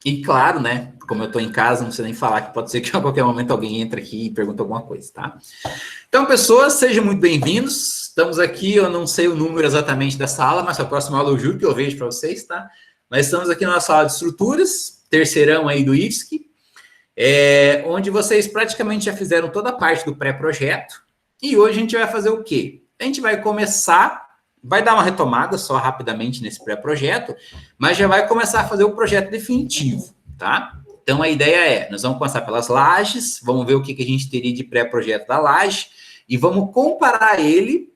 E claro, né, como eu estou em casa, não precisa nem falar que pode ser que a qualquer momento alguém entre aqui e pergunte alguma coisa, tá? Então, pessoas, sejam muito bem-vindos. Estamos aqui, eu não sei o número exatamente da sala, mas a próxima aula eu juro que eu vejo para vocês, tá? Mas estamos aqui na nossa aula de estruturas, terceirão aí do IFSC, onde vocês praticamente já fizeram toda a parte do pré-projeto. E hoje a gente vai fazer o quê? A gente vai começar, vai dar uma retomada só rapidamente nesse pré-projeto, mas já vai começar a fazer o projeto definitivo, tá? Então, a ideia nós vamos começar pelas lajes, vamos ver o que a gente teria de pré-projeto da laje, e vamos comparar ele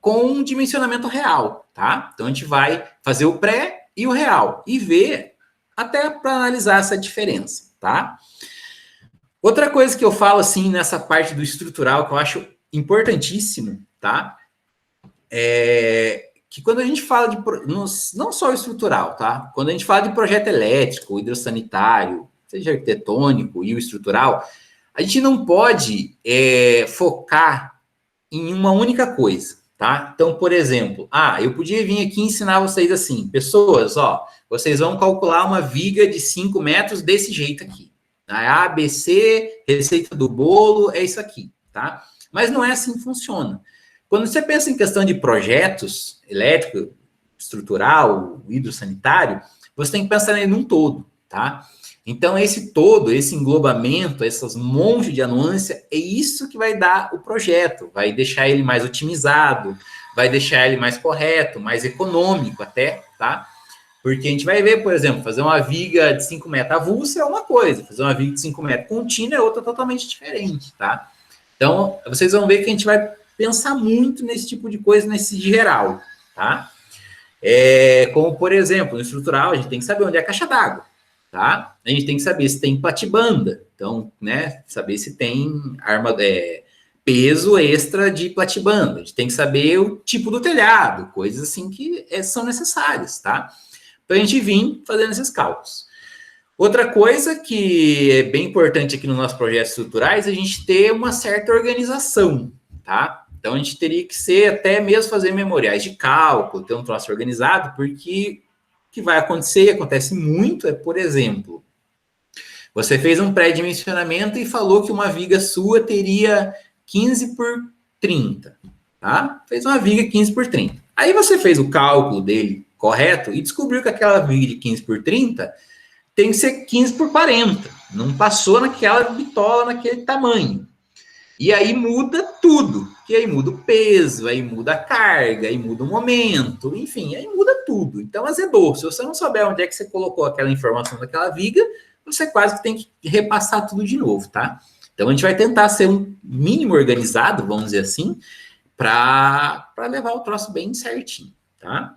com um dimensionamento real, tá? Então, a gente vai fazer o pré e o real, e ver, até para analisar essa diferença, tá? Outra coisa que eu falo, assim, nessa parte do estrutural, que eu acho importantíssimo, tá? Que quando a gente fala de, não só o estrutural, tá? Quando a gente fala de projeto elétrico, hidrossanitário, seja arquitetônico e o estrutural, a gente não pode focar em uma única coisa, tá? Então, por exemplo, eu podia vir aqui ensinar vocês assim, pessoas, ó, vocês vão calcular uma viga de 5 metros desse jeito aqui. A, B, C, receita do bolo, é isso aqui, tá? Mas não é assim que funciona. Quando você pensa em questão de projetos elétrico, estrutural, hidrossanitário, você tem que pensar nele num todo, tá? Então, esse todo, esse englobamento, essas montes de anuância, é isso que vai dar o projeto, vai deixar ele mais otimizado, vai deixar ele mais correto, mais econômico até, tá? Porque a gente vai ver, por exemplo, fazer uma viga de 5 metros avulsa é uma coisa, fazer uma viga de 5 metros contínua é outra totalmente diferente, tá? Então, vocês vão ver que a gente vai pensar muito nesse tipo de coisa, nesse geral, tá? Como, por exemplo, no estrutural, a gente tem que saber onde é a caixa d'água, tá? A gente tem que saber se tem platibanda, então, né, saber se tem peso extra de platibanda, a gente tem que saber o tipo do telhado, coisas assim que são necessárias, tá? Para a gente vir fazendo esses cálculos. Outra coisa que é bem importante aqui nos nossos projetos estruturais é a gente ter uma certa organização, tá? Então, a gente teria que ser até mesmo fazer memoriais de cálculo, ter um troço organizado, porque o que vai acontecer, e acontece muito, por exemplo, você fez um pré-dimensionamento e falou que uma viga sua teria 15 por 30, tá? Fez uma viga 15 por 30. Aí você fez o cálculo dele correto e descobriu que aquela viga de 15 por 30 tem que ser 15 por 40. Não passou naquela bitola, naquele tamanho. E aí muda tudo. Que aí muda o peso, aí muda a carga, aí muda o momento, enfim, aí muda tudo. Então azedou. Se você não souber onde é que você colocou aquela informação daquela viga, você quase que tem que repassar tudo de novo, tá? Então a gente vai tentar ser um mínimo organizado, vamos dizer assim, para levar o troço bem certinho, tá?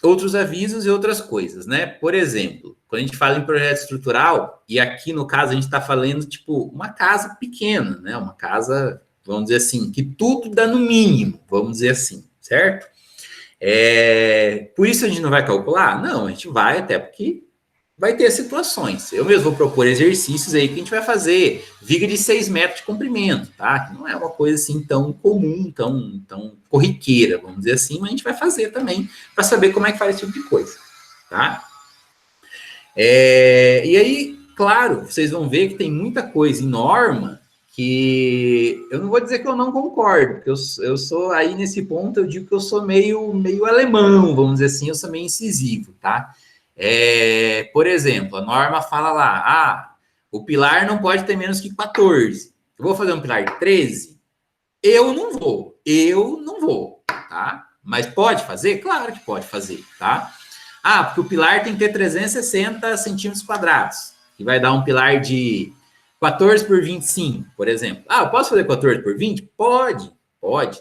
Outros avisos e outras coisas, né? Por exemplo, quando a gente fala em projeto estrutural, e aqui no caso a gente está falando, tipo, uma casa pequena, né? Uma casa, vamos dizer assim, que tudo dá no mínimo, vamos dizer assim, certo? Por isso a gente não vai calcular? Não, a gente vai, até porque vai ter situações. Eu mesmo vou propor exercícios aí que a gente vai fazer viga de 6 metros de comprimento, tá? Que não é uma coisa assim tão comum, tão corriqueira, vamos dizer assim, mas a gente vai fazer também para saber como é que faz esse tipo de coisa, tá? E aí, claro, vocês vão ver que tem muita coisa em norma que eu não vou dizer que eu não concordo, porque eu sou aí nesse ponto, eu digo que eu sou meio alemão, vamos dizer assim, eu sou meio incisivo, tá? Por exemplo, a norma fala lá, o pilar não pode ter menos que 14. Eu vou fazer um pilar de 13? Eu não vou, tá? Mas pode fazer? Claro que pode fazer, tá? Porque o pilar tem que ter 360 centímetros quadrados, que vai dar um pilar de 14 por 25, por exemplo. Eu posso fazer 14 por 20? Pode,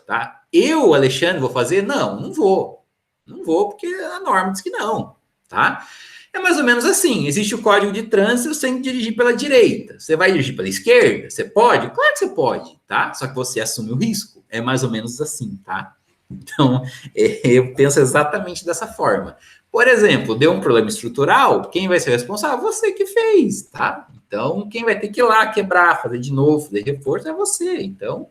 tá? Eu, Alexandre, vou fazer? Não vou. Não vou, porque a norma diz que não, tá? É mais ou menos assim, existe o código de trânsito, você tem que dirigir pela direita. Você vai dirigir pela esquerda? Você pode? Claro que você pode, tá? Só que você assume o risco. É mais ou menos assim, tá? Então, eu penso exatamente dessa forma. Por exemplo, deu um problema estrutural, quem vai ser responsável? Você que fez, tá? Então, quem vai ter que ir lá quebrar, fazer de novo, fazer reforço é você. Então,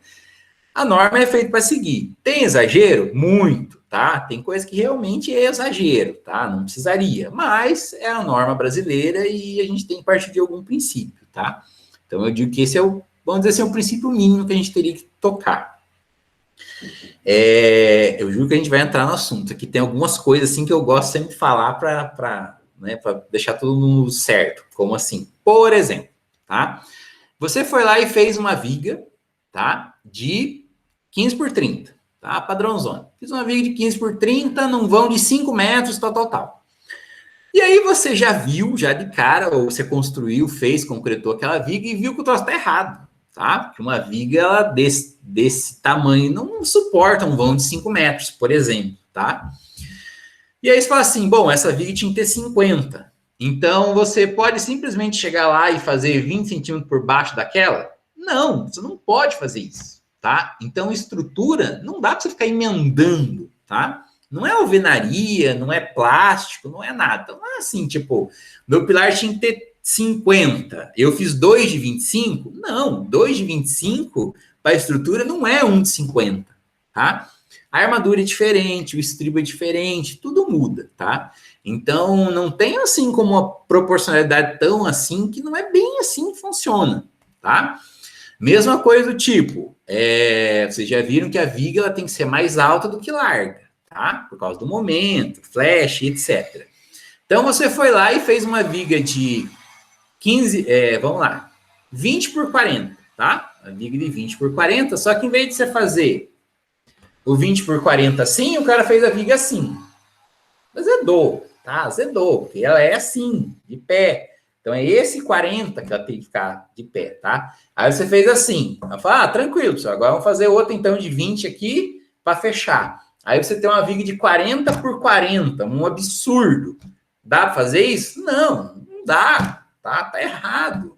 a norma é feita para seguir. Tem exagero? Muito. tá? Tem coisa que realmente é exagero, tá? Não precisaria, mas é a norma brasileira e a gente tem que partir de algum princípio, tá? Então eu digo que esse é o, vamos dizer assim, o princípio mínimo que a gente teria que tocar. Eu juro que a gente vai entrar no assunto. Aqui tem algumas coisas assim que eu gosto sempre de falar para deixar todo mundo certo. Como assim? Por exemplo, tá? Você foi lá e fez uma viga, tá? De 15 por 30, tá? Padrãozona. Fiz uma viga de 15 por 30 num vão de 5 metros, tal, tal, tal. E aí você já viu, já de cara, ou você construiu, fez, concretou aquela viga e viu que o troço tá errado, tá? Porque uma viga ela desse tamanho não suporta um vão de 5 metros, por exemplo, tá? E aí você fala assim, bom, essa viga tinha que ter 50. Então você pode simplesmente chegar lá e fazer 20 centímetros por baixo daquela? Não, você não pode fazer isso, tá? Então estrutura não dá para você ficar emendando, tá? Não é alvenaria, não é plástico, não é nada. Então, não é assim, tipo, meu pilar tinha que ter 50. Eu fiz 2 de 25? Não, 2 de 25 para a estrutura não é 1 de 50, tá? A armadura é diferente, o estribo é diferente, tudo muda, tá? Então, não tem assim como uma proporcionalidade tão assim que não é bem assim que funciona, tá? Mesma coisa do tipo, vocês já viram que a viga ela tem que ser mais alta do que larga, tá? Por causa do momento, flash, etc. Então, você foi lá e fez uma viga de 15, vamos lá, 20 por 40, tá? A viga de 20 por 40, só que em vez de você fazer o 20 por 40 assim, o cara fez a viga assim. Azedou, tá? Azedou, porque ela é assim, de pé. Então é esse 40 que ela tem que ficar de pé, tá? Aí você fez assim. Ela fala, tranquilo, pessoal. Agora vamos fazer outra então de 20 aqui para fechar. Aí você tem uma viga de 40 por 40, um absurdo. Dá para fazer isso? Não, não dá, tá? Tá errado.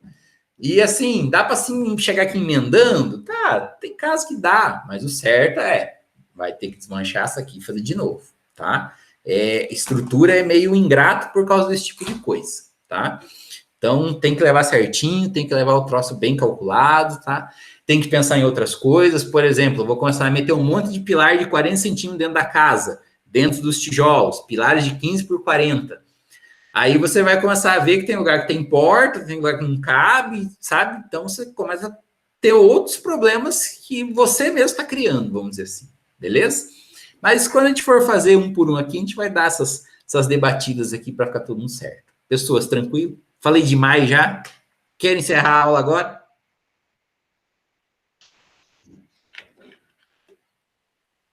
E assim, dá para assim, chegar aqui emendando? Tá, tem casos que dá, mas o certo vai ter que desmanchar essa aqui e fazer de novo, tá? Estrutura é meio ingrato por causa desse tipo de coisa, tá? Então, tem que levar certinho, tem que levar o troço bem calculado, tá? Tem que pensar em outras coisas. Por exemplo, eu vou começar a meter um monte de pilar de 40 centímetros dentro da casa, dentro dos tijolos, pilares de 15 por 40. Aí você vai começar a ver que tem lugar que tem porta, tem lugar que não cabe, sabe? Então, você começa a ter outros problemas que você mesmo está criando, vamos dizer assim. Beleza? Mas quando a gente for fazer um por um aqui, a gente vai dar essas debatidas aqui para ficar tudo certo. Pessoas, tranquilo? Falei demais já? Quer encerrar a aula agora?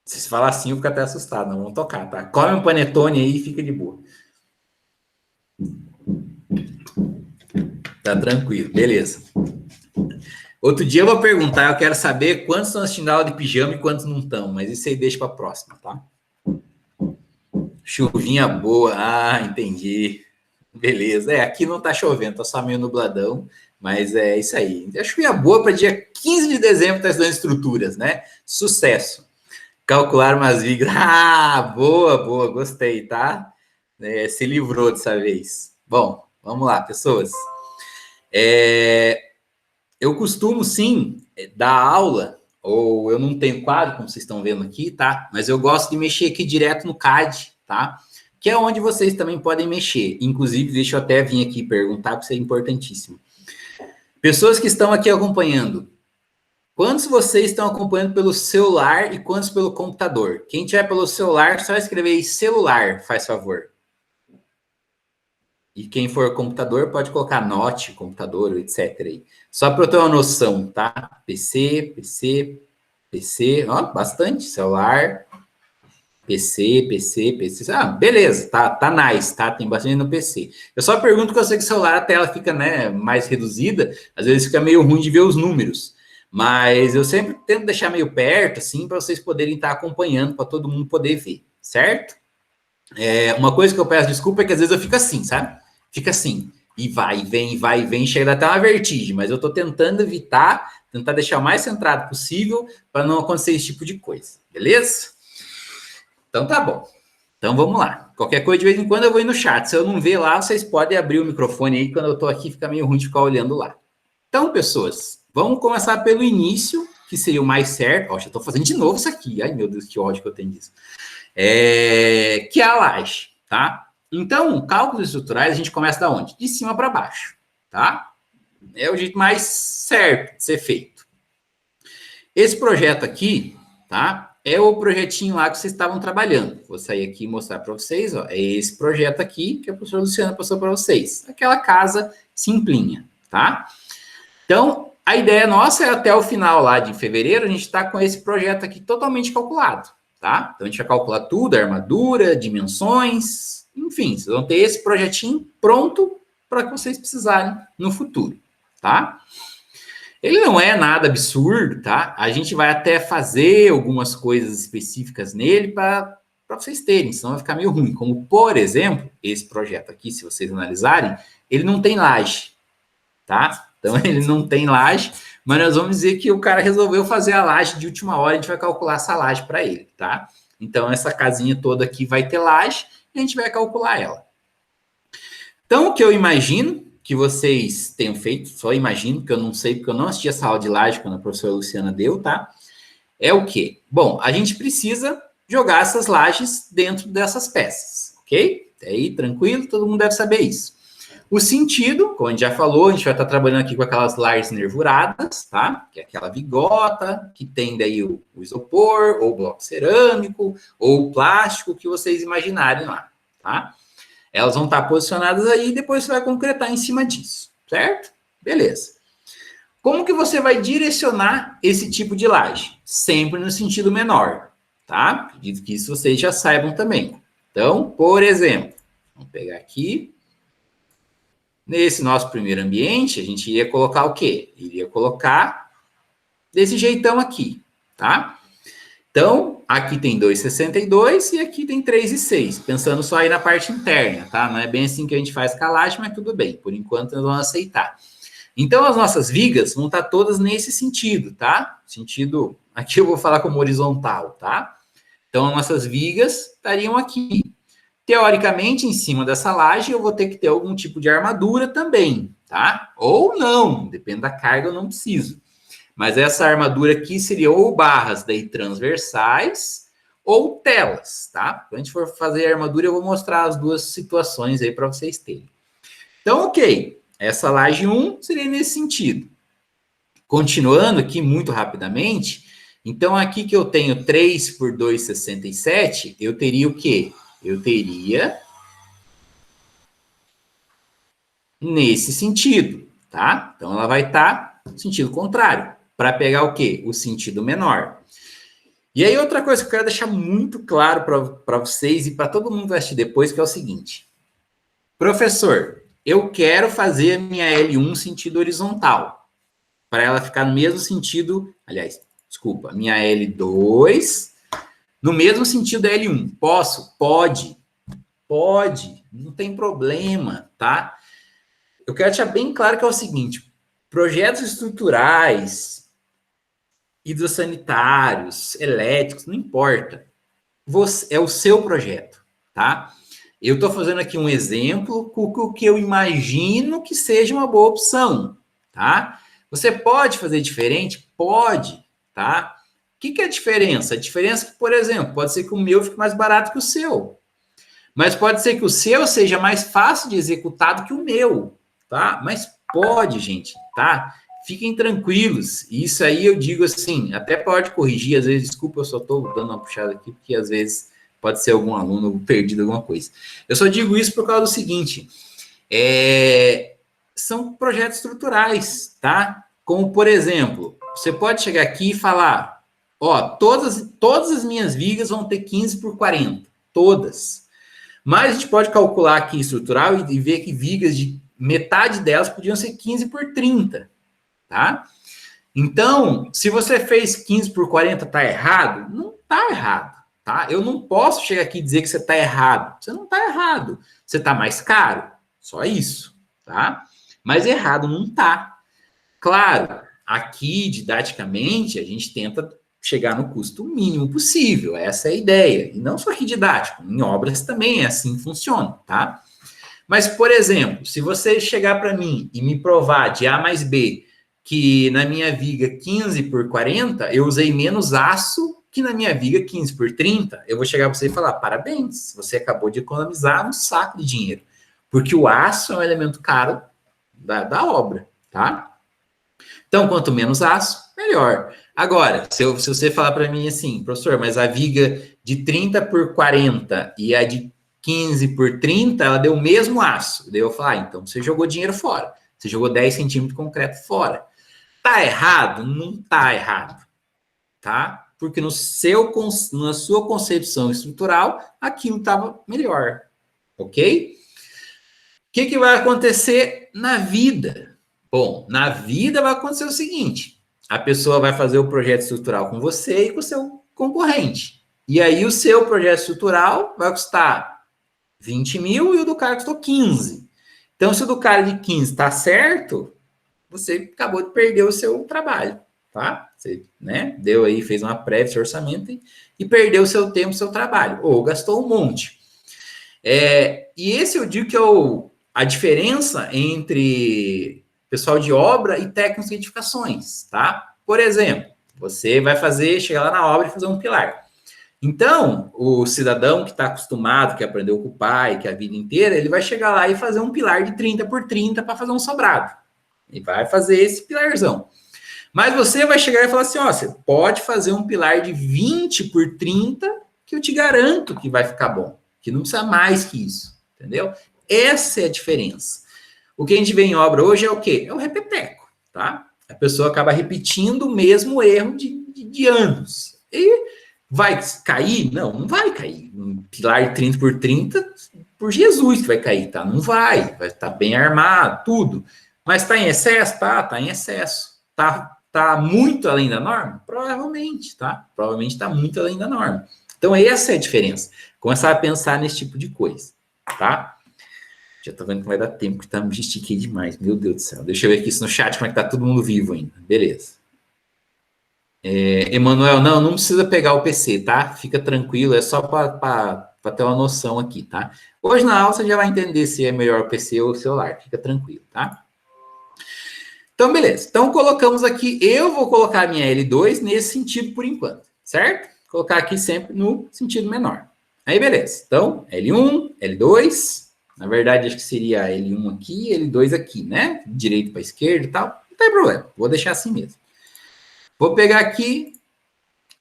Se falar assim, eu fico até assustado. Não vamos tocar, tá? Come um panetone aí e fica de boa. Tá tranquilo, beleza. Outro dia eu vou perguntar, eu quero saber quantos estão assistindo aula de pijama e quantos não estão, mas isso aí deixa para a próxima, tá? Chuvinha boa, entendi. Beleza, aqui não tá chovendo, tá só meio nubladão, mas é isso aí. A chuvinha boa para dia 15 de dezembro tá estudando estruturas, né? Sucesso. Calcular umas vigas. Boa, gostei, tá? Se livrou dessa vez. Bom, vamos lá, pessoas. Eu costumo, sim, dar aula, ou eu não tenho quadro, como vocês estão vendo aqui, tá? Mas eu gosto de mexer aqui direto no CAD, tá? Que é onde vocês também podem mexer. Inclusive, deixa eu até vir aqui perguntar, porque isso é importantíssimo. Pessoas que estão aqui acompanhando, quantos vocês estão acompanhando pelo celular e quantos pelo computador? Quem tiver pelo celular, só escrever aí celular, faz favor. E quem for computador, pode colocar note, computador, etc. aí. Só para eu ter uma noção, tá? PC, ó, bastante. Celular, PC. Beleza, tá nice, tá? Tem bastante no PC. Eu só pergunto que eu sei que o celular, a tela fica, né, mais reduzida, às vezes fica meio ruim de ver os números. Mas eu sempre tento deixar meio perto, assim, para vocês poderem estar acompanhando, para todo mundo poder ver, certo? Uma coisa que eu peço desculpa é que às vezes eu fico assim, sabe? Fica assim, e vai e vem, chega até uma vertigem, mas eu tô tentando evitar, tentar deixar o mais centrado possível para não acontecer esse tipo de coisa, beleza? Então tá bom. Então vamos lá. Qualquer coisa de vez em quando eu vou ir no chat. Se eu não ver lá, vocês podem abrir o microfone aí, quando eu tô aqui fica meio ruim de ficar olhando lá. Então, pessoas, vamos começar pelo início, que seria o mais certo. Ó, já tô fazendo de novo isso aqui. Ai, meu Deus, que ódio que eu tenho disso. que é a laje, tá? Então, cálculos estruturais a gente começa da onde? De cima para baixo, tá? É o jeito mais certo de ser feito. Esse projeto aqui, tá? É o projetinho lá que vocês estavam trabalhando. Vou sair aqui e mostrar para vocês, ó. É esse projeto aqui que a professora Luciana passou para vocês. Aquela casa simplinha, tá? Então, a ideia nossa é até o final lá de fevereiro, a gente está com esse projeto aqui totalmente calculado, tá? Então, a gente vai calcular tudo, a armadura, dimensões, enfim, vocês vão ter esse projetinho pronto para que vocês precisarem no futuro, tá? Ele não é nada absurdo, tá? A gente vai até fazer algumas coisas específicas nele para vocês terem, senão vai ficar meio ruim. Como, por exemplo, esse projeto aqui, se vocês analisarem, ele não tem laje, tá? Então, ele não tem laje, mas nós vamos dizer que o cara resolveu fazer a laje de última hora, a gente vai calcular essa laje para ele, tá? Então, essa casinha toda aqui vai ter laje e a gente vai calcular ela. Então, o que eu imagino que vocês tenham feito, só imagino, porque eu não sei, porque eu não assisti essa aula de laje quando a professora Luciana deu, tá? É o quê? Bom, a gente precisa jogar essas lajes dentro dessas peças, ok? Aí, tranquilo, todo mundo deve saber isso. O sentido, como a gente já falou, a gente vai estar trabalhando aqui com aquelas lajes nervuradas, tá? Que é aquela bigota, que tem daí o isopor, ou bloco cerâmico, ou plástico, que vocês imaginarem lá, tá? Elas vão estar posicionadas aí e depois você vai concretar em cima disso, certo? Beleza. Como que você vai direcionar esse tipo de laje? Sempre no sentido menor, tá? Acredito que isso vocês já saibam também. Então, por exemplo, vamos pegar aqui. Nesse nosso primeiro ambiente, a gente iria colocar o quê? Iria colocar desse jeitão aqui, tá? Então, aqui tem 2,62 e aqui tem 3,6, pensando só aí na parte interna, tá? Não é bem assim que a gente faz calagem, mas tudo bem, por enquanto nós vamos aceitar. Então, as nossas vigas vão estar todas nesse sentido, tá? Sentido, aqui eu vou falar como horizontal, tá? Então, as nossas vigas estariam aqui. Teoricamente, em cima dessa laje, eu vou ter que ter algum tipo de armadura também, tá? Ou não, depende da carga, eu não preciso. Mas essa armadura aqui seria ou barras daí transversais ou telas, tá? Quando a gente for fazer a armadura, eu vou mostrar as duas situações aí para vocês terem. Então, ok. Essa laje 1 seria nesse sentido. Continuando aqui muito rapidamente, então aqui que eu tenho 3 por 2,67, eu teria o quê? Eu teria nesse sentido, tá? Então, ela vai estar no sentido contrário, para pegar o quê? O sentido menor. E aí, outra coisa que eu quero deixar muito claro para vocês e para todo mundo que vai assistir depois, que é o seguinte. Professor, eu quero fazer a minha L1 sentido horizontal, para ela ficar no mesmo sentido, aliás, desculpa, minha L2 no mesmo sentido da L1. Posso? Pode. Pode, não tem problema, tá? Eu quero deixar bem claro que é o seguinte, projetos estruturais, hidrossanitários, elétricos, não importa. É o seu projeto, tá? Eu estou fazendo aqui um exemplo com o que eu imagino que seja uma boa opção, tá? Você pode fazer diferente? Pode, tá? O que é a diferença? A diferença é que, por exemplo, pode ser que o meu fique mais barato que o seu. Mas pode ser que o seu seja mais fácil de executar do que o meu, tá? Mas pode, gente, tá? Fiquem tranquilos. Isso aí eu digo assim, até pode corrigir, às vezes, desculpa, eu só estou dando uma puxada aqui, porque às vezes pode ser algum aluno perdido alguma coisa. Eu só digo isso por causa do seguinte, são projetos estruturais, tá? Como, por exemplo, você pode chegar aqui e falar, ó, todas as minhas vigas vão ter 15 por 40, todas. Mas a gente pode calcular aqui estrutural e ver que vigas de metade delas podiam ser 15 por 30, tá? Então, se você fez 15 por 40, tá errado? Não tá errado, tá? Eu não posso chegar aqui e dizer que você tá errado. Você não tá errado. Você tá mais caro. Só isso, tá? Mas errado não tá. Claro, aqui, didaticamente, a gente tenta chegar no custo mínimo possível. Essa é a ideia. E não só aqui didático, em obras também é assim que funciona, tá? Mas, por exemplo, se você chegar para mim e me provar de A mais B que na minha viga 15 por 40, eu usei menos aço que na minha viga 15 por 30, eu vou chegar para você e falar, parabéns, você acabou de economizar um saco de dinheiro. Porque o aço é um elemento caro da obra, tá? Então, quanto menos aço, melhor. Agora, se você falar para mim assim, professor, mas a viga de 30 por 40 e a de 15 por 30, ela deu o mesmo aço. Daí eu falo, então você jogou dinheiro fora. Você jogou 10 centímetros de concreto fora. Tá errado? Não tá errado, tá? Porque na sua concepção estrutural, aquilo estava melhor, ok? O que vai acontecer na vida? Bom, na vida vai acontecer o seguinte, a pessoa vai fazer o projeto estrutural com você e com o seu concorrente. E aí o seu projeto estrutural vai custar 20 mil e o do cara custou 15. Então, se o do cara de 15 está certo, você acabou de perder o seu trabalho, tá? Você, né, deu aí, fez uma prévia, seu orçamento e perdeu o seu tempo, o seu trabalho, ou gastou um monte. E esse eu digo que é a diferença entre pessoal de obra e técnicos de edificações, tá? Por exemplo, você vai chegar lá na obra e fazer um pilar. Então, o cidadão que está acostumado, que aprendeu com o pai, que a vida inteira, ele vai chegar lá e fazer um pilar de 30 por 30 para fazer um sobrado. E vai fazer esse pilarzão. Mas você vai chegar e falar assim, ó, você pode fazer um pilar de 20 por 30 que eu te garanto que vai ficar bom. Que não precisa mais que isso, entendeu? Essa é a diferença. O que a gente vê em obra hoje é o quê? É o repeteco, tá? A pessoa acaba repetindo o mesmo erro de anos. E vai cair? Não vai cair. Um pilar de 30 por 30, por Jesus que vai cair, tá? Não vai estar bem armado, tudo. Mas está em excesso? Tá em excesso. Tá muito além da norma? Provavelmente, tá? Provavelmente está muito além da norma. Então, essa é a diferença. Começar a pensar nesse tipo de coisa, tá? Já tô vendo que vai dar tempo, que me estiquei demais. Meu Deus do céu. Deixa eu ver aqui no chat como é que tá todo mundo vivo ainda. Beleza. Emanuel, não precisa pegar o PC, tá? Fica tranquilo, é só para ter uma noção aqui, tá? Hoje na aula você já vai entender se é melhor o PC ou o celular. Fica tranquilo, tá? Então, beleza. Então, colocamos aqui, eu vou colocar a minha L2 nesse sentido por enquanto, certo? Colocar aqui sempre no sentido menor. Aí, beleza. Então, L1, L2. Na verdade, acho que seria L1 aqui e L2 aqui, né? Direito para esquerda e tal. Não tem problema. Vou deixar assim mesmo. Vou pegar aqui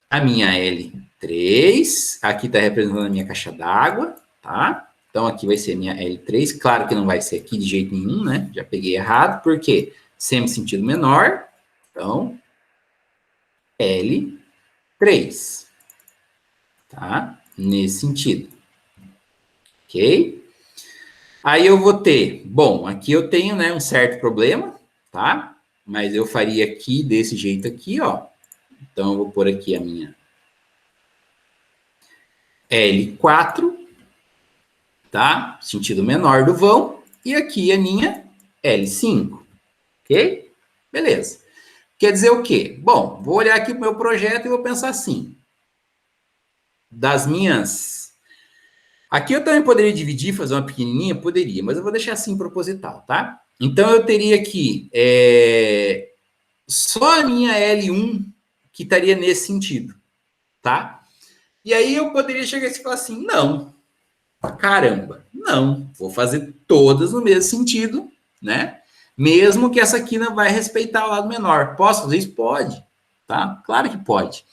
a minha L3. Aqui está representando a minha caixa d'água, tá? Então, aqui vai ser a minha L3. Claro que não vai ser aqui de jeito nenhum, né? Já peguei errado. Por quê? Sempre sentido menor. Então, L3. Tá? Nesse sentido. Ok? Aí eu vou ter... Bom, aqui eu tenho, né, um certo problema, tá? Mas eu faria aqui, desse jeito aqui, ó. Então, eu vou pôr aqui a minha L4, tá? Sentido menor do vão. E aqui a minha L5, ok? Beleza. Quer dizer o quê? Bom, vou olhar aqui para o meu projeto e vou pensar assim. Das minhas... Aqui eu também poderia dividir, fazer uma pequenininha? Poderia, mas eu vou deixar assim proposital, tá? Então, eu teria aqui só a minha L1 que estaria nesse sentido, tá? E aí eu poderia chegar e falar assim, não, caramba, não, vou fazer todas no mesmo sentido, né? Mesmo que essa aqui não vai respeitar o lado menor. Posso fazer isso? Pode, tá? Claro que pode.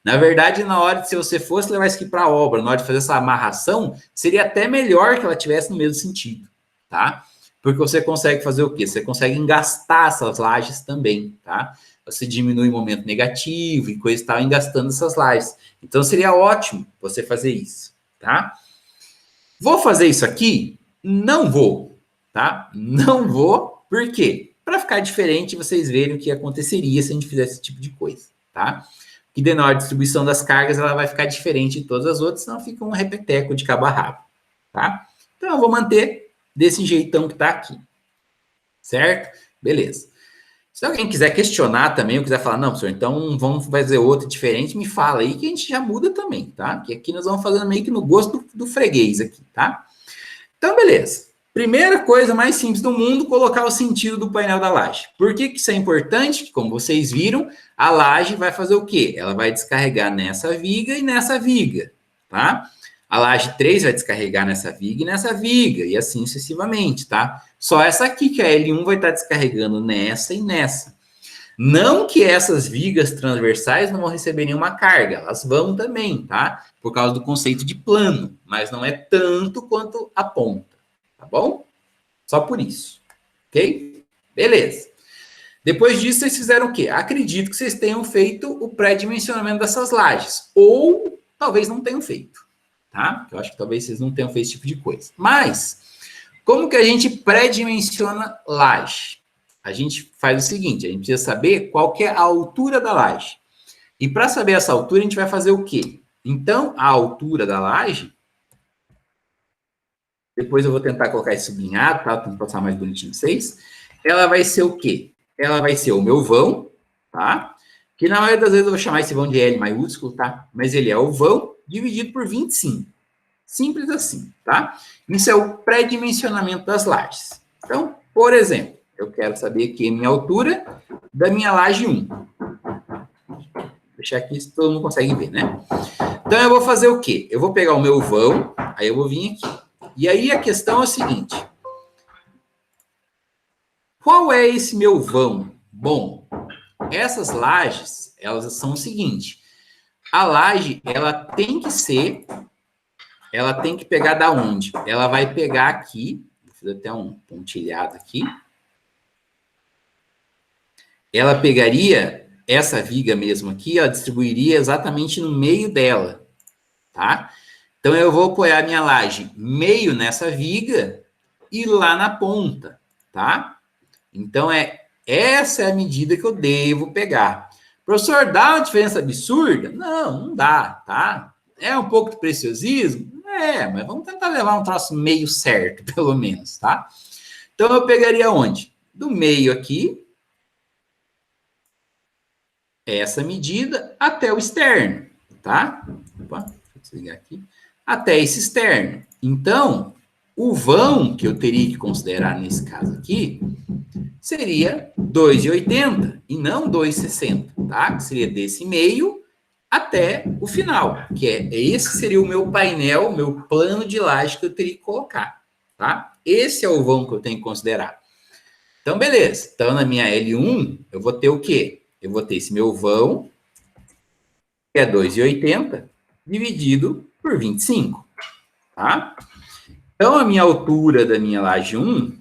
Na verdade, na hora de, se você fosse levar isso aqui para a obra, na hora de fazer essa amarração, seria até melhor que ela tivesse no mesmo sentido, tá? Porque você consegue fazer o quê? Você consegue engastar essas lajes também, tá? Você diminui o momento negativo e coisa e tal, engastando essas lajes. Então, seria ótimo você fazer isso, tá? Vou fazer isso aqui? Não vou, tá? Não vou, por quê? Para ficar diferente, vocês verem o que aconteceria se a gente fizesse esse tipo de coisa, tá? Que daí na hora de distribuição das cargas, ela vai ficar diferente de todas as outras, senão fica um repeteco de cabo a rabo, tá? Então, eu vou manter desse jeitão que tá aqui, certo? Beleza. Se alguém quiser questionar também, ou quiser falar, não, professor, então vamos fazer outro diferente, me fala aí que a gente já muda também, tá? Que aqui nós vamos fazendo meio que no gosto do freguês aqui, tá? Então, beleza. Primeira coisa mais simples do mundo, colocar o sentido do painel da laje. Por que isso é importante? Como vocês viram, a laje vai fazer o quê? Ela vai descarregar nessa viga e nessa viga, tá? A laje 3 vai descarregar nessa viga e nessa viga, e assim sucessivamente, tá? Só essa aqui, que a L1 vai estar descarregando nessa e nessa. Não que essas vigas transversais não vão receber nenhuma carga, elas vão também, tá? Por causa do conceito de plano, mas não é tanto quanto a ponta. Tá bom? Só por isso. Ok? Beleza. Depois disso, vocês fizeram o quê? Acredito que vocês tenham feito o pré-dimensionamento dessas lajes. Ou talvez não tenham feito. Tá? Eu acho que talvez vocês não tenham feito esse tipo de coisa. Mas, como que a gente pré-dimensiona laje? A gente faz o seguinte, a gente precisa saber qual que é a altura da laje. E para saber essa altura, a gente vai fazer o quê? Então, a altura da laje, depois eu vou tentar colocar isso sublinhado, tá? Para passar mais bonitinho pra vocês. Ela vai ser o quê? Ela vai ser o meu vão, tá? Que na maioria das vezes eu vou chamar esse vão de L maiúsculo, tá? Mas ele é o vão dividido por 25. Simples assim, tá? Isso é o pré-dimensionamento das lajes. Então, por exemplo, eu quero saber aqui a minha altura da minha laje 1. Vou deixar aqui, se todo mundo consegue ver, né? Então, eu vou fazer o quê? Eu vou pegar o meu vão, aí eu vou vir aqui. E aí a questão é o seguinte. Qual é esse meu vão? Bom, essas lajes, elas são o seguinte. A laje, ela tem que pegar da onde? Ela vai pegar aqui, vou fazer até um pontilhado aqui. Ela pegaria essa viga mesmo aqui, ela distribuiria exatamente no meio dela, tá? Então, eu vou apoiar minha laje meio nessa viga e lá na ponta, tá? Então, essa é a medida que eu devo pegar. Professor, dá uma diferença absurda? Não, não dá, tá? É um pouco de preciosismo? Mas vamos tentar levar um troço meio certo, pelo menos, tá? Então, eu pegaria onde? Do meio aqui, essa medida, até o externo, tá? Opa, deixa eu desligar aqui. Até esse externo. Então, o vão que eu teria que considerar nesse caso aqui seria 2,80 e não 2,60, tá? Que seria desse meio até o final, que esse seria o meu painel, o meu plano de laje que eu teria que colocar, tá? Esse é o vão que eu tenho que considerar. Então, beleza. Então, na minha L1, eu vou ter o quê? Eu vou ter esse meu vão, que é 2,80, dividido por 25, tá? Então, a minha altura da minha laje 1,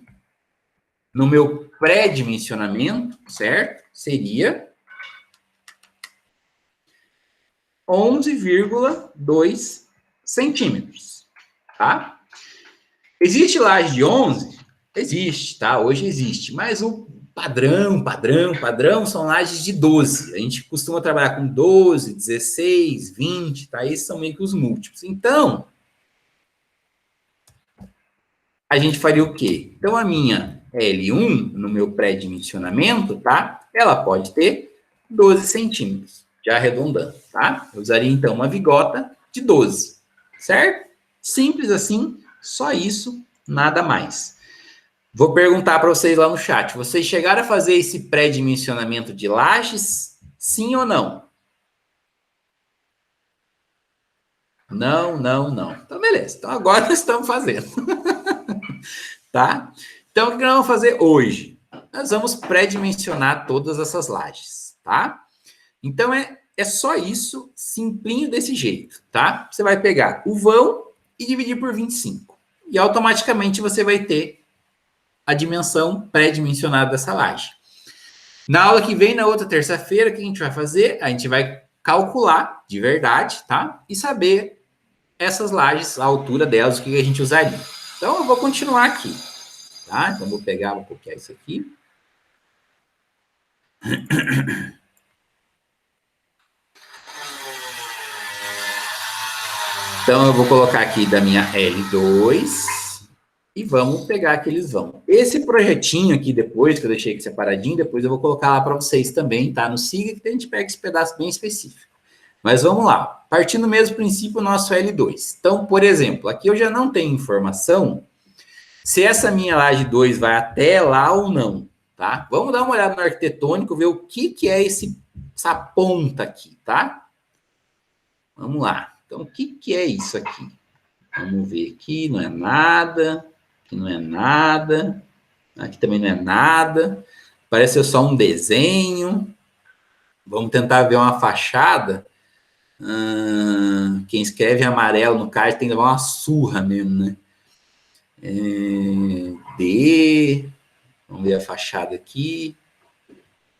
no meu pré-dimensionamento, certo? Seria 11,2 centímetros, tá? Existe laje de 11? Existe, tá? Hoje existe, mas o padrão são lajes de 12. A gente costuma trabalhar com 12, 16, 20, tá? Esses são meio que os múltiplos. Então, a gente faria o quê? Então, a minha L1, no meu pré-dimensionamento, tá? Ela pode ter 12 centímetros, já arredondando, tá? Eu usaria, então, uma vigota de 12, certo? Simples assim, só isso, nada mais. Vou perguntar para vocês lá no chat. Vocês chegaram a fazer esse pré-dimensionamento de lajes? Sim ou não? Não. Então, beleza. Então, agora nós estamos fazendo. Tá? Então, o que nós vamos fazer hoje? Nós vamos pré-dimensionar todas essas lajes, tá? Então, é só isso, simplinho desse jeito, tá? Você vai pegar o vão e dividir por 25. E automaticamente você vai ter a dimensão pré-dimensionada dessa laje. Na aula que vem, na outra terça-feira, o que a gente vai fazer? A gente vai calcular de verdade, tá? E saber essas lajes, a altura delas, o que a gente usaria. Então, eu vou continuar aqui, tá? Então, vou copiar isso aqui. Então, eu vou colocar aqui da minha L2 e vamos pegar aqueles vão. Esse projetinho aqui depois, que eu deixei aqui separadinho, depois eu vou colocar lá para vocês também, tá? No SIGA, que a gente pega esse pedaço bem específico. Mas vamos lá. Partindo do mesmo princípio, o nosso L2. Então, por exemplo, aqui eu já não tenho informação se essa minha laje 2 vai até lá ou não, tá? Vamos dar uma olhada no arquitetônico, ver o que é essa ponta aqui, tá? Vamos lá. Então, o que é isso aqui? Vamos ver aqui, não é nada, aqui não é nada, aqui também não é nada, parece ser só um desenho. Vamos tentar ver uma fachada. Quem escreve amarelo no card tem que levar uma surra mesmo, né? D. Vamos ver a fachada aqui.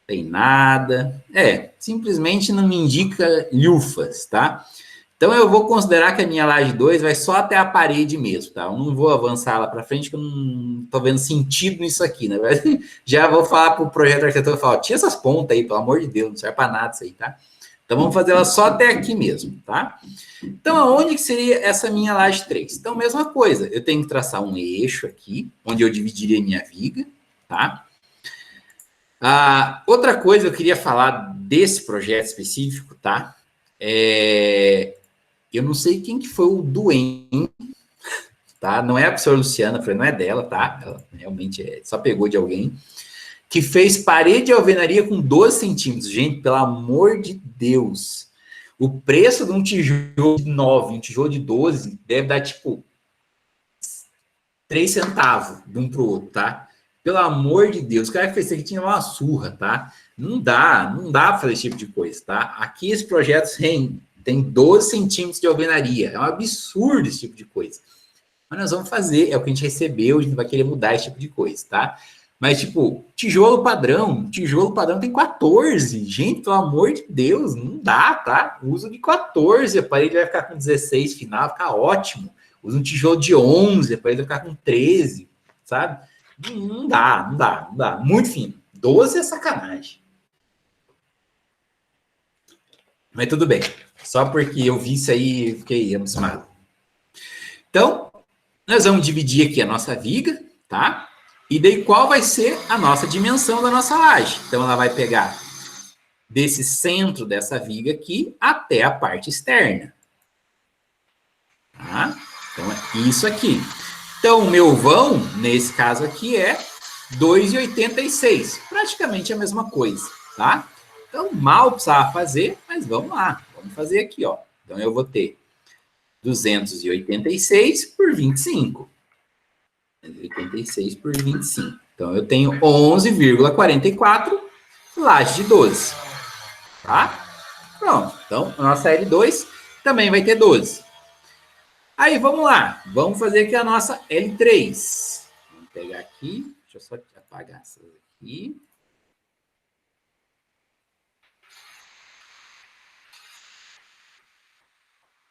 Tem nada. Simplesmente não me indica lufas, tá? Então eu vou considerar que a minha laje 2 vai só até a parede mesmo, tá? Eu não vou avançar lá para frente, porque eu não tô vendo sentido nisso aqui, né? Já vou falar pro projeto arquitetor, falar, tira essas pontas aí, pelo amor de Deus, não serve para nada isso aí, tá? Então vamos fazer ela só até aqui mesmo, tá? Então aonde que seria essa minha laje 3? Então mesma coisa, eu tenho que traçar um eixo aqui, onde eu dividiria minha viga, tá? Outra coisa eu queria falar desse projeto específico, tá? Eu não sei quem que foi o doente, tá? Não é a professora Luciana, não é dela, tá? Ela realmente só pegou de alguém, que fez parede de alvenaria com 12 centímetros. Gente, pelo amor de Deus. O preço de um tijolo de 9, um tijolo de 12, deve dar, tipo, 3 centavos de um pro outro, tá? Pelo amor de Deus, o cara que fez isso aqui tinha uma surra, tá? Não dá pra fazer esse tipo de coisa, tá? Aqui esse projeto tem 12 centímetros de alvenaria. É um absurdo esse tipo de coisa. Mas nós vamos fazer, é o que a gente recebeu, a gente vai querer mudar esse tipo de coisa, tá? Mas, tipo, tijolo padrão tem 14. Gente, pelo amor de Deus, não dá, tá? Uso de 14, a parede vai ficar com 16 final, vai ficar ótimo. Usa um tijolo de 11, a parede vai ficar com 13, sabe? Não dá. Muito fino. 12 é sacanagem. Mas tudo bem. Só porque eu vi isso aí, fiquei emocionado. Então, nós vamos dividir aqui a nossa viga, tá? E daí qual vai ser a nossa dimensão da nossa laje? Então, ela vai pegar desse centro dessa viga aqui até a parte externa. Tá? Então, é isso aqui. Então, o meu vão, nesse caso aqui, é 2,86. Praticamente a mesma coisa, tá? Então, mal precisava fazer, mas vamos lá. Vamos fazer aqui, ó. Então, eu vou ter 286 por 25. 286 por 25. Então, eu tenho 11,44 laje de 12. Tá? Pronto. Então, a nossa L2 também vai ter 12. Aí, vamos lá. Vamos fazer aqui a nossa L3. Vamos pegar aqui. Deixa eu só apagar essas aqui.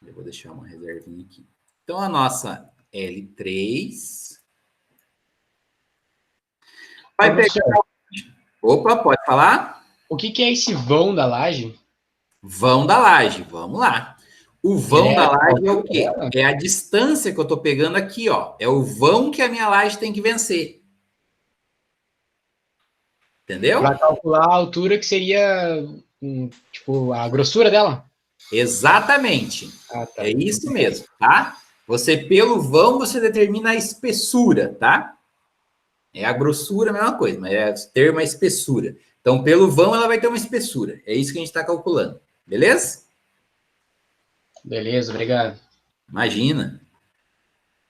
Eu vou deixar uma reservinha aqui. Então, a nossa L3 vai pegar... Opa, pode falar? O que é esse vão da laje? Vão da laje, vamos lá. O vão da laje é o quê? É a distância que eu estou pegando aqui, ó. É o vão que a minha laje tem que vencer. Entendeu? Para calcular a altura que seria, tipo, a grossura dela? Exatamente. Tá. É isso mesmo, tá? Você, pelo vão, você determina a espessura, tá? É a grossura, a mesma coisa, mas é ter uma espessura. Então, pelo vão, ela vai ter uma espessura. É isso que a gente está calculando. Beleza? Beleza, obrigado. Imagina.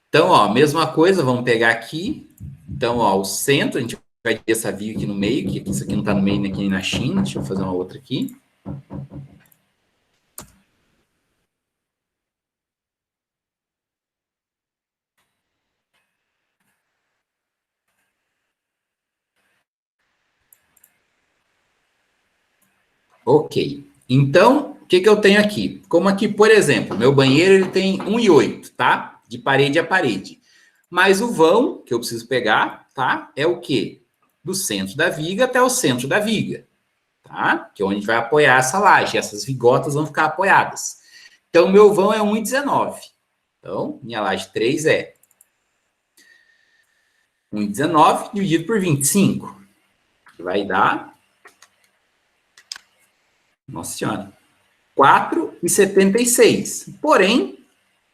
Então, ó, mesma coisa, vamos pegar aqui. Então, ó, o centro, a gente vai ter essa viga aqui no meio, que isso aqui não está no meio aqui na China. Deixa eu fazer uma outra aqui. Ok. Então, o que eu tenho aqui? Como aqui, por exemplo, meu banheiro ele tem 1,8, tá? De parede a parede. Mas o vão que eu preciso pegar, tá? É o quê? Do centro da viga até o centro da viga, tá? Que é onde a gente vai apoiar essa laje. Essas vigotas vão ficar apoiadas. Então, meu vão é 1,19. Então, minha laje 3 é 1,19 dividido por 25. Que vai dar... Nossa Senhora. 4,76. Porém,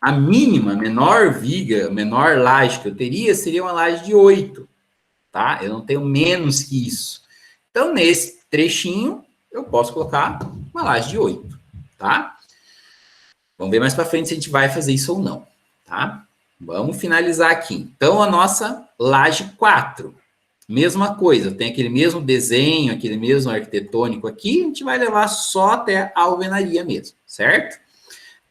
a mínima, menor viga, menor laje que eu teria seria uma laje de 8, tá? Eu não tenho menos que isso. Então, nesse trechinho, eu posso colocar uma laje de 8, tá? Vamos ver mais para frente se a gente vai fazer isso ou não, tá? Vamos finalizar aqui. Então, a nossa laje 4. Mesma coisa, tem aquele mesmo desenho, aquele mesmo arquitetônico aqui, a gente vai levar só até a alvenaria mesmo, certo?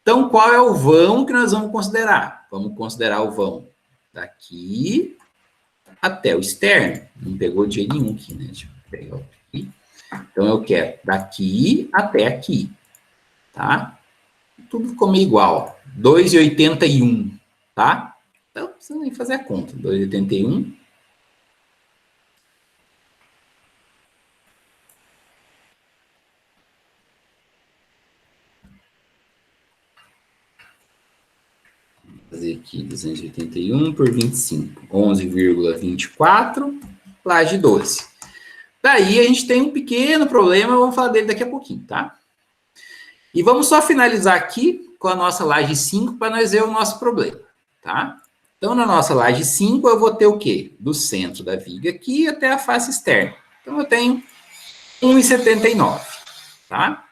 Então, qual é o vão que nós vamos considerar? Vamos considerar o vão daqui até o externo. Não pegou de jeito nenhum aqui, né? Deixa eu pegar aqui. Então, eu quero daqui até aqui, tá? Tudo ficou meio igual. 2,81, tá? Então, não precisa nem fazer a conta. 2,81. Fazer aqui 281 por 25, 11,24, laje 12. Daí a gente tem um pequeno problema, vamos falar dele daqui a pouquinho, tá? E vamos só finalizar aqui com a nossa laje 5 para nós ver o nosso problema, tá? Então, na nossa laje 5, eu vou ter o quê? Do centro da viga aqui até a face externa. Então, eu tenho 1,79, tá?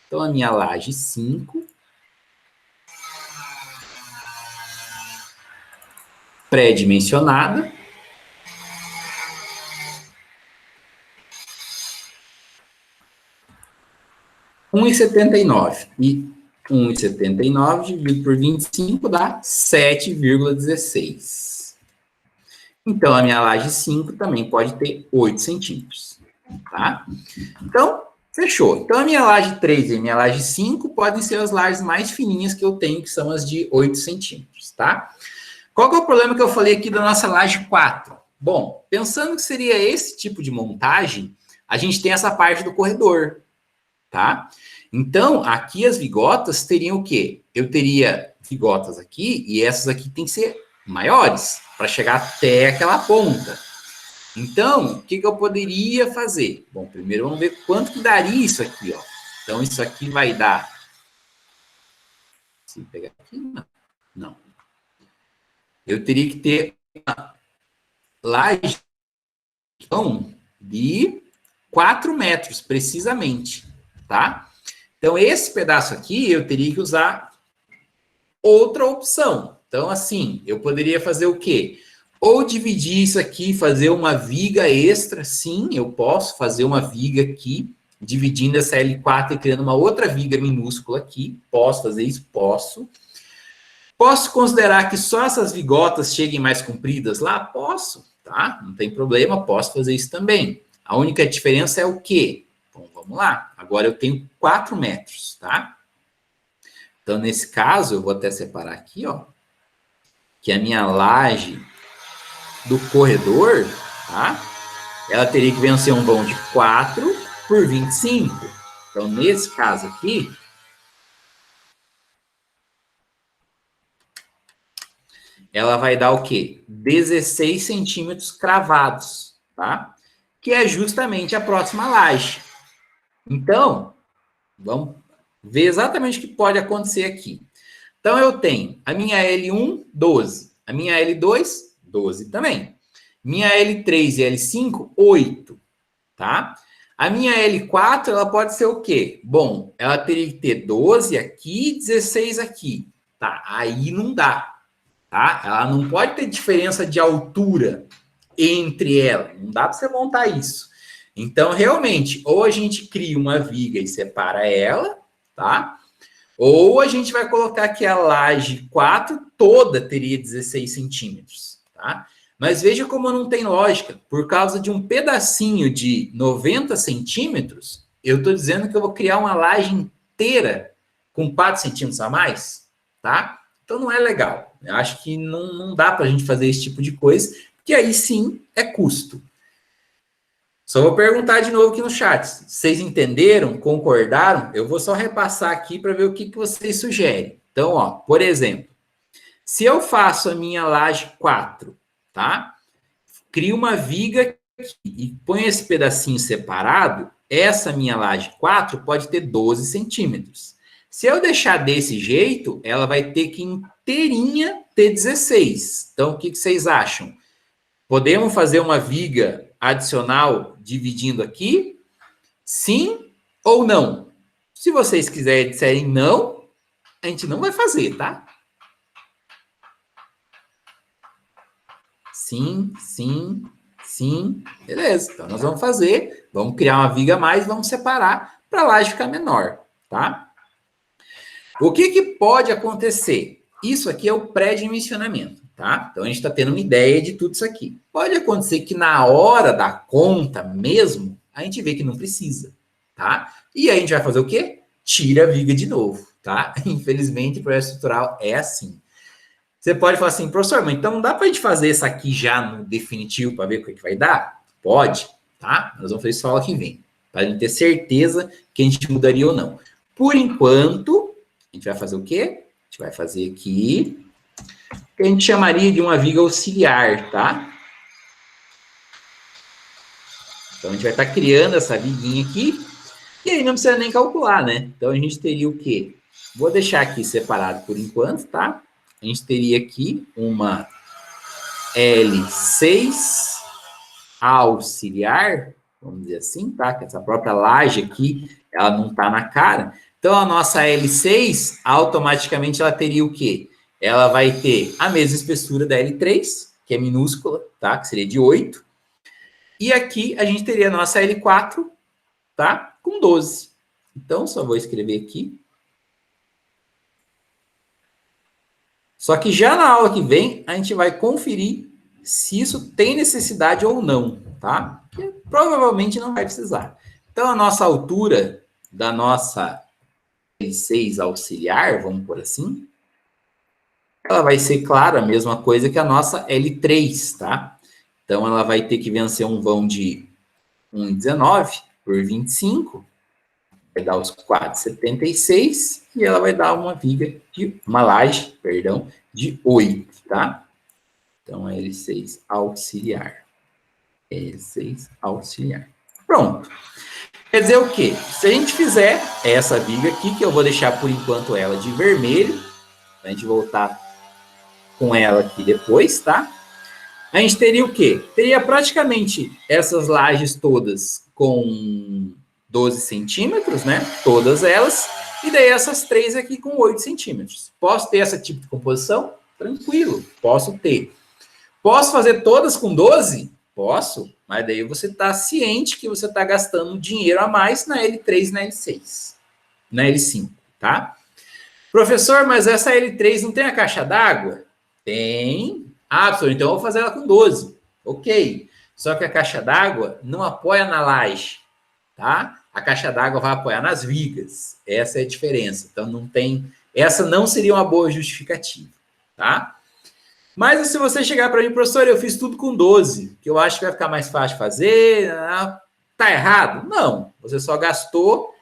Então, a minha laje 5... pré-dimensionada. E 1,79 dividido por 25 dá 7,16. Então, a minha laje 5 também pode ter 8 centímetros. Tá? Então, fechou. Então, a minha laje 3 e a minha laje 5 podem ser as lajes mais fininhas que eu tenho, que são as de 8 centímetros. Tá? Qual que é o problema que eu falei aqui da nossa laje 4? Bom, pensando que seria esse tipo de montagem, a gente tem essa parte do corredor, tá? Então, aqui as vigotas teriam o quê? Eu teria vigotas aqui, e essas aqui tem que ser maiores, para chegar até aquela ponta. Então, o que eu poderia fazer? Bom, primeiro vamos ver quanto que daria isso aqui, ó. Então, isso aqui vai dar... Se pegar aqui, não. Eu teria que ter uma laje de 4 metros, precisamente, tá? Então, esse pedaço aqui, eu teria que usar outra opção. Então, assim, eu poderia fazer o quê? Ou dividir isso aqui, fazer uma viga extra. Sim, eu posso fazer uma viga aqui, dividindo essa L4 e criando uma outra viga minúscula aqui. Posso fazer isso? Posso. Posso considerar que só essas vigotas cheguem mais compridas lá? Posso, tá? Não tem problema, posso fazer isso também. A única diferença é o quê? Bom, vamos lá. Agora eu tenho 4 metros, tá? Então, nesse caso, eu vou até separar aqui, ó, que a minha laje do corredor, tá? Ela teria que vencer um vão de 4 por 25. Então, nesse caso aqui, ela vai dar o quê? 16 centímetros cravados, tá? Que é justamente a próxima laje. Então, vamos ver exatamente o que pode acontecer aqui. Então, eu tenho a minha L1, 12. A minha L2, 12 também. Minha L3 e L5, 8, tá? A minha L4, ela pode ser o quê? Bom, ela teria que ter 12 aqui e 16 aqui, tá? Aí não dá. Tá? Ela não pode ter diferença de altura entre elas. Não dá para você montar isso. Então, realmente, ou a gente cria uma viga e separa ela, tá? Ou a gente vai colocar que a laje 4 toda teria 16 centímetros, tá? Mas veja como não tem lógica. Por causa de um pedacinho de 90 centímetros, eu estou dizendo que eu vou criar uma laje inteira com 4 centímetros a mais, tá? Então, não é legal. Eu acho que não dá para a gente fazer esse tipo de coisa, porque aí sim é custo. Só vou perguntar de novo aqui no chat. Vocês entenderam? Concordaram? Eu vou só repassar aqui para ver o que vocês sugerem. Então, ó, por exemplo, se eu faço a minha laje 4, tá? Crio uma viga aqui e ponho esse pedacinho separado, essa minha laje 4 pode ter 12 centímetros. Se eu deixar desse jeito, ela vai ter que inteirinha T16. Então, o que vocês acham? Podemos fazer uma viga adicional dividindo aqui? Sim ou não? Se vocês disserem não, a gente não vai fazer, tá? Sim, sim, sim. Beleza. Então, nós vamos fazer. Vamos criar uma viga a mais, vamos separar para a laje ficar menor, tá? O que pode acontecer? Isso aqui é o pré-dimensionamento, tá? Então, a gente está tendo uma ideia de tudo isso aqui. Pode acontecer que na hora da conta mesmo, a gente vê que não precisa, tá? E aí a gente vai fazer o quê? Tira a viga de novo, tá? Infelizmente, o projeto estrutural é assim. Você pode falar assim, professor, mas então não dá para a gente fazer isso aqui já no definitivo para ver o que vai dar? Pode, tá? Nós vamos fazer isso aula que vem, para a gente ter certeza que a gente mudaria ou não. Por enquanto, a gente vai fazer o quê? A gente vai fazer aqui, que a gente chamaria de uma viga auxiliar, tá? Então, a gente vai estar criando essa viguinha aqui, e aí não precisa nem calcular, né? Então, a gente teria o quê? Vou deixar aqui separado por enquanto, tá? A gente teria aqui uma L6 auxiliar, vamos dizer assim, tá? Que essa própria laje aqui, ela não tá na cara. Então, a nossa L6, automaticamente, ela teria o quê? Ela vai ter a mesma espessura da L3, que é minúscula, tá? Que seria de 8. E aqui, a gente teria a nossa L4, tá? Com 12. Então, só vou escrever aqui. Só que já na aula que vem, a gente vai conferir se isso tem necessidade ou não, tá? Porque provavelmente não vai precisar. Então, a nossa altura da nossa L6 auxiliar, vamos por assim, ela vai ser, claro, a mesma coisa que a nossa L3, tá? Então, ela vai ter que vencer um vão de 1,19 por 25, vai dar os 4,76, e ela vai dar uma viga uma laje, perdão, de 8, tá? Então, L6 auxiliar. L6 auxiliar. Pronto. Quer dizer o quê? Se a gente fizer essa viga aqui, que eu vou deixar por enquanto ela de vermelho, a gente voltar com ela aqui depois, tá? A gente teria o quê? Teria praticamente essas lajes todas com 12 centímetros, né? Todas elas. E daí essas três aqui com 8 centímetros. Posso ter esse tipo de composição? Tranquilo, posso ter. Posso fazer todas com 12? Posso, mas daí você está ciente que você está gastando dinheiro a mais na L3 e na L6. Na L5, tá? Professor, mas essa L3 não tem a caixa d'água? Tem. Ah, professor, então eu vou fazer ela com 12. Ok. Só que a caixa d'água não apoia na laje, tá? A caixa d'água vai apoiar nas vigas. Essa é a diferença. Então, não tem... Essa não seria uma boa justificativa, tá? Mas se você chegar para mim, professor, eu fiz tudo com 12, que eu acho que vai ficar mais fácil de fazer, tá errado? Não. Você só gastou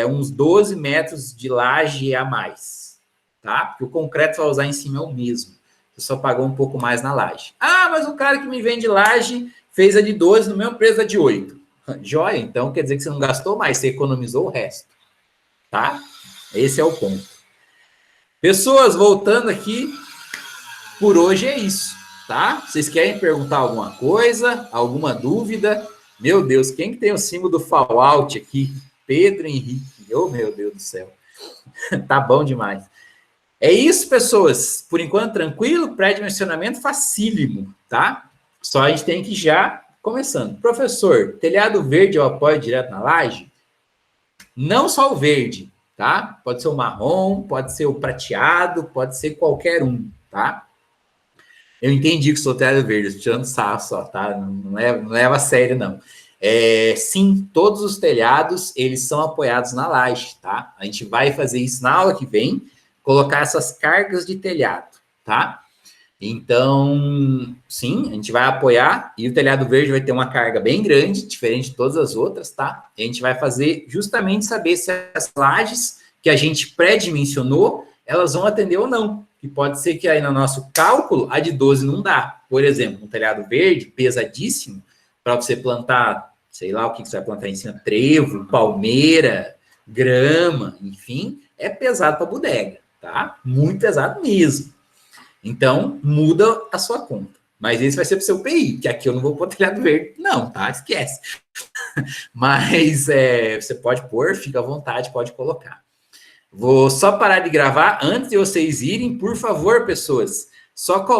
uns 12 metros de laje a mais, tá? Porque o concreto que você vai usar em cima é o mesmo. Você só pagou um pouco mais na laje. Ah, mas o cara que me vende laje fez a de 12 no mesmo preço da de 8. Joia, então quer dizer que você não gastou mais, você economizou o resto, tá? Esse é o ponto. Pessoas, voltando aqui, por hoje é isso, tá? Vocês querem perguntar alguma coisa, alguma dúvida? Meu Deus, quem que tem o símbolo do Fallout aqui? Pedro Henrique, oh meu Deus do céu. Tá bom demais. É isso, pessoas. Por enquanto, tranquilo, pré-dimensionamento facílimo, tá? Só a gente tem que ir já começando. Professor, telhado verde eu apoio direto na laje? Não só o verde, tá? Pode ser o marrom, pode ser o prateado, pode ser qualquer um, tá? Eu entendi que sou telhado verde, estou tirando sarro só, tá? Não leva a sério, não. Sim, todos os telhados, eles são apoiados na laje, tá? A gente vai fazer isso na aula que vem, colocar essas cargas de telhado, tá? Então, sim, a gente vai apoiar e o telhado verde vai ter uma carga bem grande, diferente de todas as outras, tá? E a gente vai fazer justamente saber se as lajes que a gente pré-dimensionou, elas vão atender ou não. Que pode ser que aí no nosso cálculo, a de 12 não dá. Por exemplo, um telhado verde pesadíssimo, para você plantar, sei lá o que você vai plantar em cima, trevo, palmeira, grama, enfim, é pesado para bodega. Tá? tá? Muito pesado mesmo. Então, muda a sua conta. Mas esse vai ser para o seu PI, que aqui eu não vou pôr telhado verde, não, tá? Esquece. Mas você pode pôr, fica à vontade, pode colocar. Vou só parar de gravar antes de vocês irem, por favor, pessoas. Só coloquem